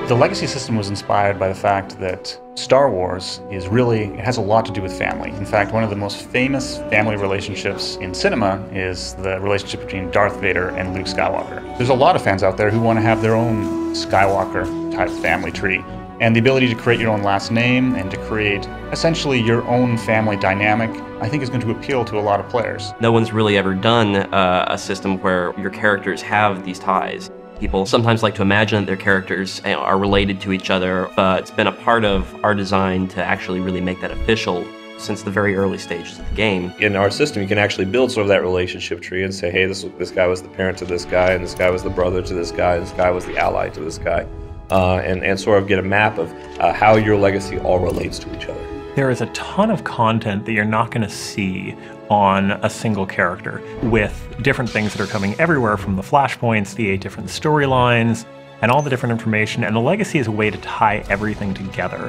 The legacy system was inspired by the fact that Star Wars it has a lot to do with family. In fact, one of the most famous family relationships in cinema is the relationship between Darth Vader and Luke Skywalker. There's a lot of fans out there who want to have their own Skywalker-type family tree. And the ability to create your own last name and to create essentially your own family dynamic, I think is going to appeal to a lot of players. No one's really ever done a system where your characters have these ties. People sometimes like to imagine that their characters are related to each other, but it's been a part of our design to actually really make that official since the very early stages of the game. In our system, you can actually build sort of that relationship tree and say, hey, this guy was the parent to this guy, and this guy was the brother to this guy, and this guy was the ally to this guy. And sort of get a map of how your legacy all relates to each other. There is a ton of content that you're not going to see on a single character, with different things that are coming everywhere from the flashpoints, the 8 different storylines, and all the different information, and the legacy is a way to tie everything together.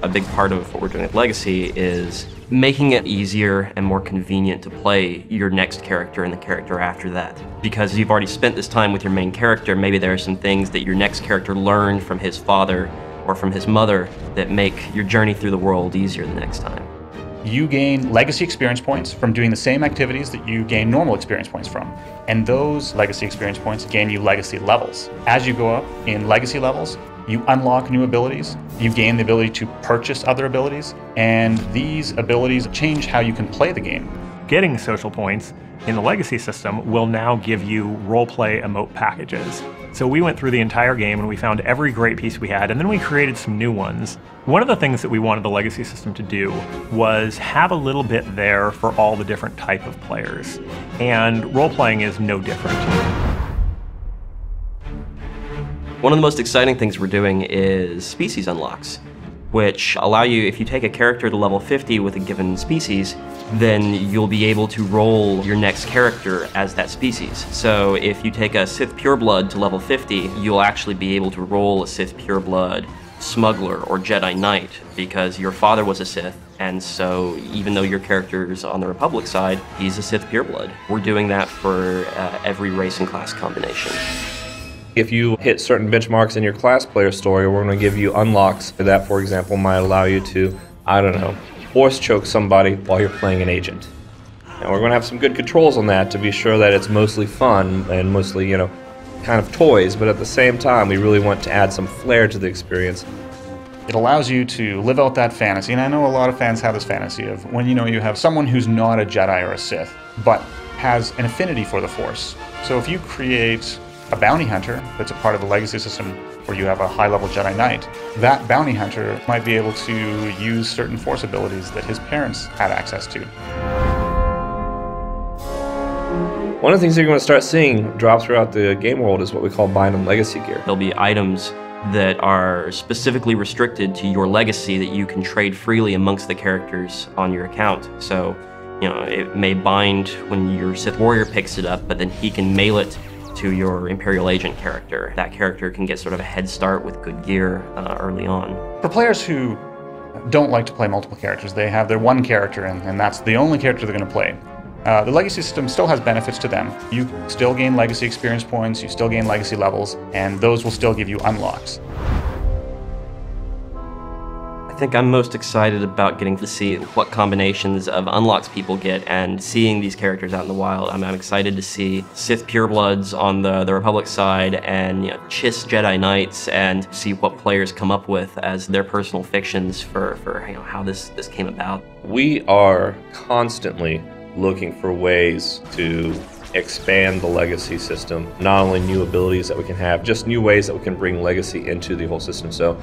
A big part of what we're doing at Legacy is making it easier and more convenient to play your next character and the character after that. Because you've already spent this time with your main character, maybe there are some things that your next character learned from his father or from his mother that make your journey through the world easier the next time. You gain legacy experience points from doing the same activities that you gain normal experience points from. And those legacy experience points gain you legacy levels. As you go up in legacy levels, you unlock new abilities, you gain the ability to purchase other abilities, and these abilities change how you can play the game. Getting social points in the legacy system will now give you roleplay emote packages. So we went through the entire game and we found every great piece we had, and then we created some new ones. One of the things that we wanted the legacy system to do was have a little bit there for all the different type of players. And role-playing is no different. One of the most exciting things we're doing is species unlocks, which allow you, if you take a character to level 50 with a given species, then you'll be able to roll your next character as that species. So if you take a Sith Pureblood to level 50, you'll actually be able to roll a Sith Pureblood Smuggler or Jedi Knight, because your father was a Sith, and so even though your character's on the Republic side, he's a Sith Pureblood. We're doing that for every race and class combination. If you hit certain benchmarks in your class player story, we're going to give you unlocks that, for example, might allow you to, I don't know, force choke somebody while you're playing an agent. And we're going to have some good controls on that to be sure that it's mostly fun and mostly, kind of toys, but at the same time, we really want to add some flair to the experience. It allows you to live out that fantasy, and I know a lot of fans have this fantasy of when you have someone who's not a Jedi or a Sith, but has an affinity for the Force. So if you create a bounty hunter that's a part of the legacy system where you have a high-level Jedi Knight, that bounty hunter might be able to use certain Force abilities that his parents had access to. One of the things you're going to start seeing drop throughout the game world is what we call bind and legacy gear. There'll be items that are specifically restricted to your legacy that you can trade freely amongst the characters on your account. So, it may bind when your Sith Warrior picks it up, but then he can mail it to your Imperial Agent character. That character can get sort of a head start with good gear early on. For players who don't like to play multiple characters, they have their one character and that's the only character they're going to play. The legacy system still has benefits to them. You still gain legacy experience points, you still gain legacy levels, and those will still give you unlocks. I think I'm most excited about getting to see what combinations of unlocks people get and seeing these characters out in the wild. I'm excited to see Sith Purebloods on the Republic side and Chiss Jedi Knights, and see what players come up with as their personal fictions for how this came about. We are constantly looking for ways to expand the legacy system. Not only new abilities that we can have, just new ways that we can bring legacy into the whole system. So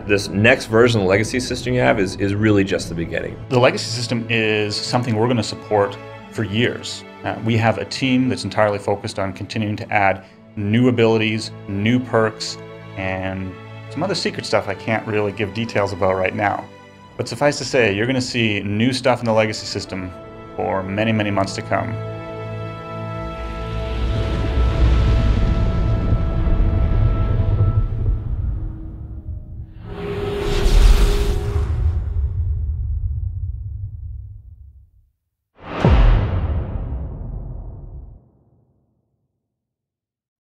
this next version of the legacy system you have is really just the beginning. The legacy system is something we're going to support for years. We have a team that's entirely focused on continuing to add new abilities, new perks, and some other secret stuff I can't really give details about right now. But suffice to say, you're going to see new stuff in the legacy system for many, many months to come.